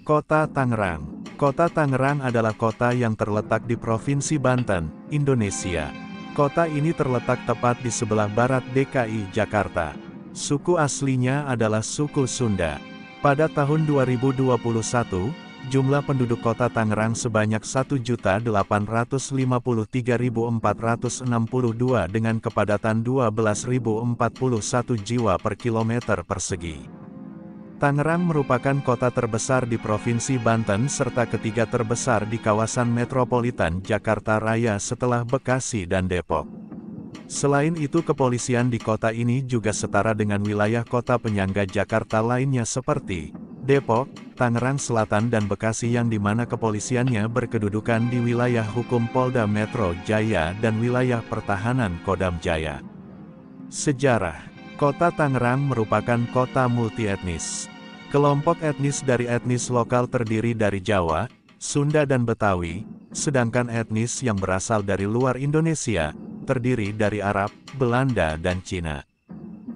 Kota Tangerang. Kota Tangerang adalah kota yang terletak di Provinsi Banten, Indonesia. Kota ini terletak tepat di sebelah barat DKI Jakarta. Suku aslinya adalah suku Sunda. Pada tahun 2021, jumlah penduduk kota Tangerang sebanyak 1.853.462 dengan kepadatan 12.041 jiwa per kilometer persegi. Tangerang merupakan kota terbesar di Provinsi Banten serta ketiga terbesar di kawasan metropolitan Jakarta Raya setelah Bekasi dan Depok. Selain itu kepolisian di kota ini juga setara dengan wilayah kota penyangga Jakarta lainnya seperti Depok, Tangerang Selatan dan Bekasi yang dimana kepolisiannya berkedudukan di wilayah hukum Polda Metro Jaya dan wilayah pertahanan Kodam Jaya. Sejarah. Kota Tangerang merupakan kota multietnis. Kelompok etnis dari etnis lokal terdiri dari Jawa, Sunda dan Betawi, sedangkan etnis yang berasal dari luar Indonesia, terdiri dari Arab, Belanda dan Cina.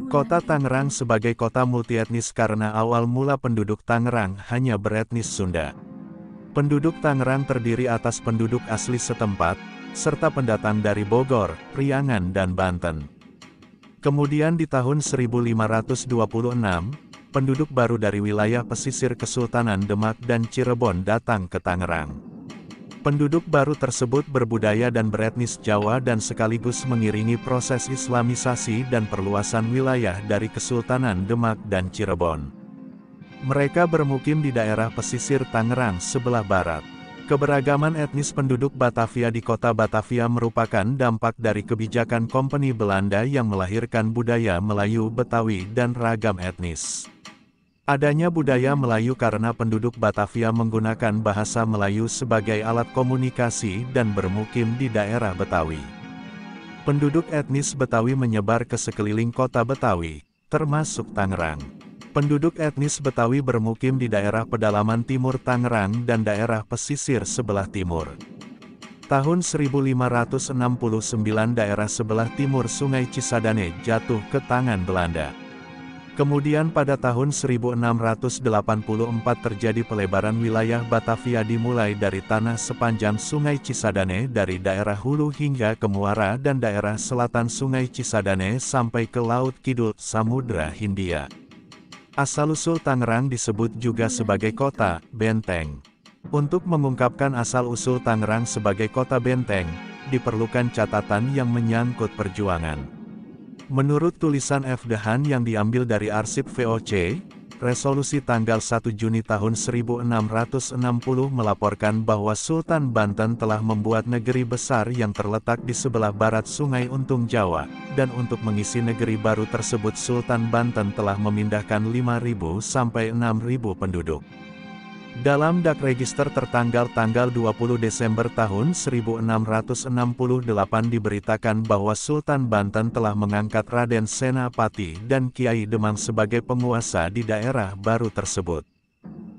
Kota Tangerang sebagai kota multietnis karena awal mula penduduk Tangerang hanya beretnis Sunda. Penduduk Tangerang terdiri atas penduduk asli setempat, serta pendatang dari Bogor, Priangan dan Banten. Kemudian di tahun 1526, penduduk baru dari wilayah pesisir Kesultanan Demak dan Cirebon datang ke Tangerang. Penduduk baru tersebut berbudaya dan beretnis Jawa dan sekaligus mengiringi proses Islamisasi dan perluasan wilayah dari Kesultanan Demak dan Cirebon. Mereka bermukim di daerah pesisir Tangerang sebelah barat. Keberagaman etnis penduduk Batavia di kota Batavia merupakan dampak dari kebijakan Kompeni Belanda yang melahirkan budaya Melayu Betawi dan ragam etnis. Adanya budaya Melayu karena penduduk Batavia menggunakan bahasa Melayu sebagai alat komunikasi dan bermukim di daerah Betawi. Penduduk etnis Betawi menyebar ke sekeliling kota Betawi, termasuk Tangerang. Penduduk etnis Betawi bermukim di daerah pedalaman timur Tangerang dan daerah pesisir sebelah timur. Tahun 1569 daerah sebelah timur Sungai Cisadane jatuh ke tangan Belanda. Kemudian pada tahun 1684 terjadi pelebaran wilayah Batavia dimulai dari tanah sepanjang Sungai Cisadane dari daerah hulu hingga ke muara dan daerah selatan Sungai Cisadane sampai ke Laut Kidul Samudra Hindia. Asal-usul Tangerang disebut juga sebagai kota benteng. Untuk mengungkapkan asal-usul Tangerang sebagai kota benteng, diperlukan catatan yang menyangkut perjuangan. Menurut tulisan F. Dehan yang diambil dari arsip VOC, resolusi tanggal 1 Juni tahun 1660 melaporkan bahwa Sultan Banten telah membuat negeri besar yang terletak di sebelah barat Sungai Untung Jawa, dan untuk mengisi negeri baru tersebut Sultan Banten telah memindahkan 5.000 sampai 6.000 penduduk. Dalam dak register tertanggal tanggal 20 Desember tahun 1668 diberitakan bahwa Sultan Banten telah mengangkat Raden Senapati dan Kiai Demang sebagai penguasa di daerah baru tersebut.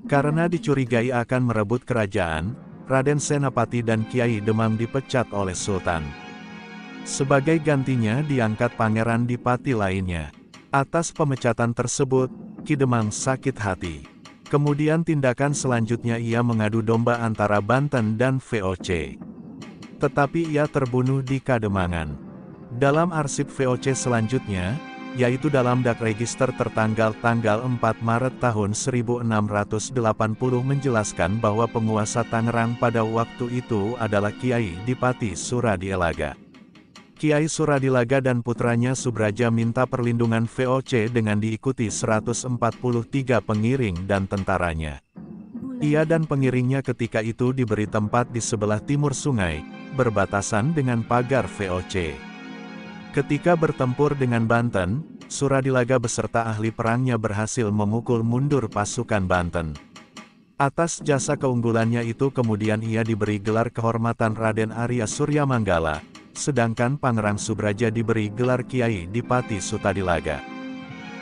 Karena dicurigai akan merebut kerajaan, Raden Senapati dan Kiai Demang dipecat oleh Sultan. Sebagai gantinya diangkat Pangeran Dipati lainnya. Atas pemecatan tersebut, Ki Demang sakit hati. Kemudian tindakan selanjutnya ia mengadu domba antara Banten dan VOC. Tetapi ia terbunuh di Kademangan. Dalam arsip VOC selanjutnya, yaitu dalam dak register tertanggal tanggal 4 Maret tahun 1680 menjelaskan bahwa penguasa Tangerang pada waktu itu adalah Kiai Dipati Suradilaga. Kiai Suradilaga dan putranya Subraja minta perlindungan VOC dengan diikuti 143 pengiring dan tentaranya. Ia dan pengiringnya ketika itu diberi tempat di sebelah timur sungai, berbatasan dengan pagar VOC. Ketika bertempur dengan Banten, Suradilaga beserta ahli perangnya berhasil memukul mundur pasukan Banten. Atas jasa keunggulannya itu kemudian ia diberi gelar kehormatan Raden Arya Suryamanggala, sedangkan Pangerang Subraja diberi gelar Kiai Dipati Sutadilaga.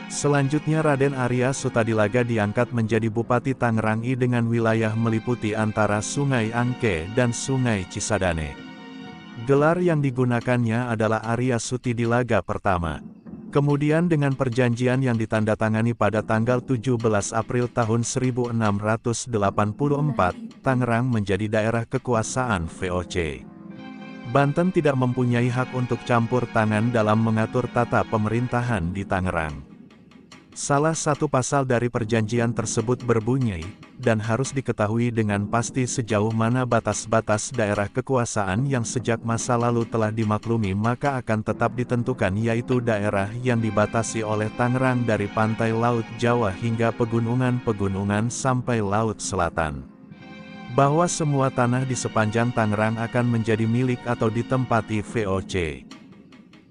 Selanjutnya Raden Arya Sutadilaga diangkat menjadi Bupati Tangerang I dengan wilayah meliputi antara Sungai Angke dan Sungai Cisadane. Gelar yang digunakannya adalah Arya Sutidilaga pertama. Kemudian dengan perjanjian yang ditandatangani pada tanggal 17 April tahun 1684, Tangerang menjadi daerah kekuasaan VOC. Banten tidak mempunyai hak untuk campur tangan dalam mengatur tata pemerintahan di Tangerang. Salah satu pasal dari perjanjian tersebut berbunyi, dan harus diketahui dengan pasti sejauh mana batas-batas daerah kekuasaan yang sejak masa lalu telah dimaklumi maka akan tetap ditentukan, yaitu daerah yang dibatasi oleh Tangerang dari pantai Laut Jawa hingga pegunungan-pegunungan sampai Laut Selatan. Bahwa semua tanah di sepanjang Tangerang akan menjadi milik atau ditempati VOC.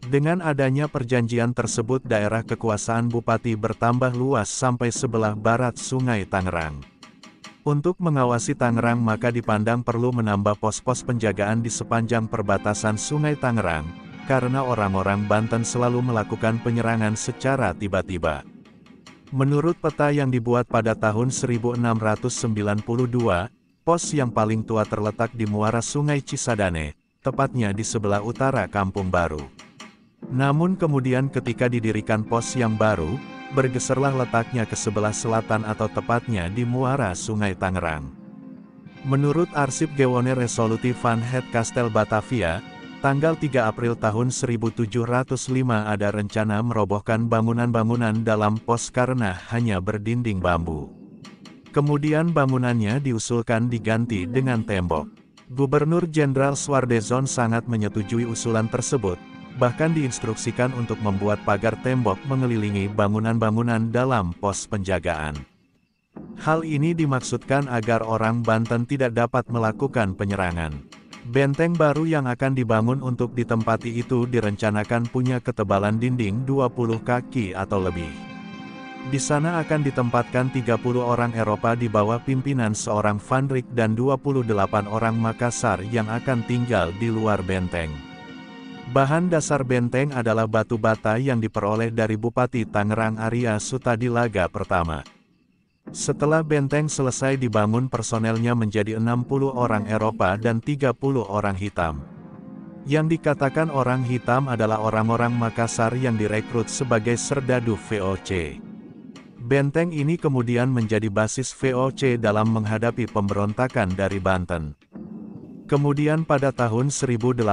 Dengan adanya perjanjian tersebut daerah kekuasaan Bupati bertambah luas sampai sebelah barat Sungai Tangerang. Untuk mengawasi Tangerang maka dipandang perlu menambah pos-pos penjagaan di sepanjang perbatasan Sungai Tangerang, karena orang-orang Banten selalu melakukan penyerangan secara tiba-tiba. Menurut peta yang dibuat pada tahun 1692, pos yang paling tua terletak di muara Sungai Cisadane, tepatnya di sebelah utara Kampung Baru. Namun kemudian ketika didirikan pos yang baru, bergeserlah letaknya ke sebelah selatan atau tepatnya di muara Sungai Tangerang. Menurut arsip Gewone Resoluti van het Kastel Batavia, tanggal 3 April tahun 1705 ada rencana merobohkan bangunan-bangunan dalam pos karena hanya berdinding bambu. Kemudian bangunannya diusulkan diganti dengan tembok. Gubernur Jenderal Swardezon sangat menyetujui usulan tersebut, bahkan diinstruksikan untuk membuat pagar tembok mengelilingi bangunan-bangunan dalam pos penjagaan. Hal ini dimaksudkan agar orang Banten tidak dapat melakukan penyerangan. Benteng baru yang akan dibangun untuk ditempati itu direncanakan punya ketebalan dinding 20 kaki atau lebih. Di sana akan ditempatkan 30 orang Eropa di bawah pimpinan seorang Van Rijk dan 28 orang Makassar yang akan tinggal di luar benteng. Bahan dasar benteng adalah batu bata yang diperoleh dari Bupati Tangerang Arya Sutadilaga pertama. Setelah benteng selesai dibangun personelnya menjadi 60 orang Eropa dan 30 orang hitam. Yang dikatakan orang hitam adalah orang-orang Makassar yang direkrut sebagai serdadu VOC. Benteng ini kemudian menjadi basis VOC dalam menghadapi pemberontakan dari Banten. Kemudian pada tahun 1801,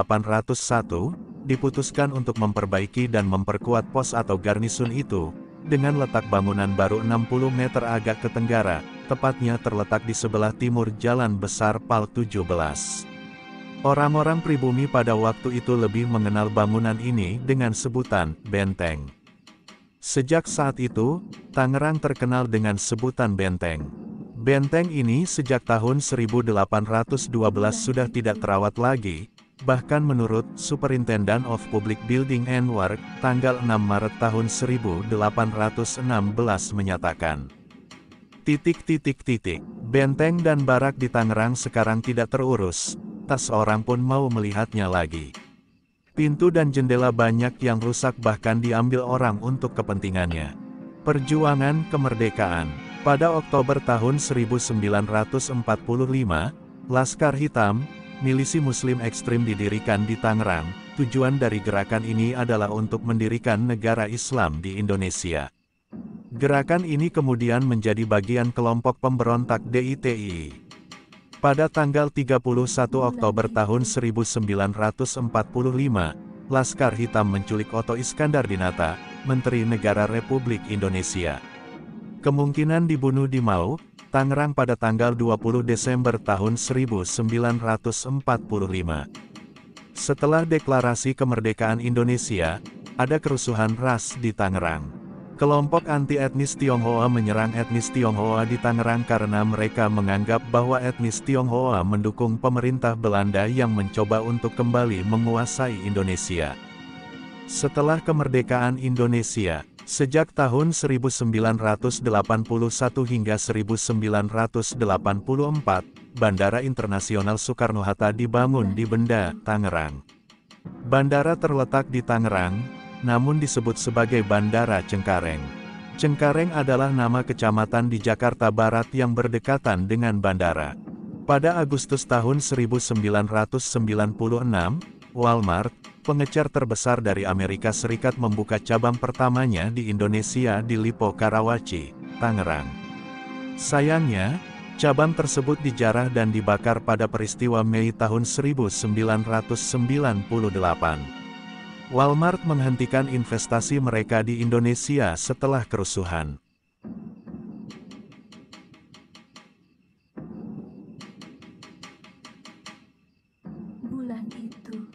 diputuskan untuk memperbaiki dan memperkuat pos atau garnison itu, dengan letak bangunan baru 60 meter agak ke tenggara, tepatnya terletak di sebelah timur Jalan Besar Pal 17. Orang-orang pribumi pada waktu itu lebih mengenal bangunan ini dengan sebutan benteng. Sejak saat itu, Tangerang terkenal dengan sebutan benteng. Benteng ini sejak tahun 1812 sudah tidak terawat lagi. Bahkan menurut Superintendent of Public Building and Work, tanggal 6 Maret tahun 1816 menyatakan, benteng dan barak di Tangerang sekarang tidak terurus, tak seorang pun mau melihatnya lagi. Pintu dan jendela banyak yang rusak bahkan diambil orang untuk kepentingannya. Perjuangan kemerdekaan. Pada Oktober tahun 1945, Laskar Hitam, milisi Muslim ekstrim didirikan di Tangerang. Tujuan dari gerakan ini adalah untuk mendirikan negara Islam di Indonesia. Gerakan ini kemudian menjadi bagian kelompok pemberontak DITI. Pada tanggal 31 Oktober tahun 1945, Laskar Hitam menculik Otto Iskandar-Dinata, Menteri Negara Republik Indonesia. Kemungkinan dibunuh di Mau, Tangerang pada tanggal 20 Desember tahun 1945. Setelah deklarasi kemerdekaan Indonesia, ada kerusuhan ras di Tangerang. Kelompok anti-etnis Tionghoa menyerang etnis Tionghoa di Tangerang karena mereka menganggap bahwa etnis Tionghoa mendukung pemerintah Belanda yang mencoba untuk kembali menguasai Indonesia. Setelah kemerdekaan Indonesia, sejak tahun 1981 hingga 1984, Bandara Internasional Soekarno-Hatta dibangun di Benda, Tangerang. Bandara terletak di Tangerang, namun disebut sebagai Bandara Cengkareng. Cengkareng adalah nama kecamatan di Jakarta Barat yang berdekatan dengan bandara. Pada Agustus tahun 1996, Walmart, pengecer terbesar dari Amerika Serikat membuka cabang pertamanya di Indonesia di Lippo Karawaci, Tangerang. Sayangnya, cabang tersebut dijarah dan dibakar pada peristiwa Mei tahun 1998. Walmart menghentikan investasi mereka di Indonesia setelah kerusuhan. Bulan itu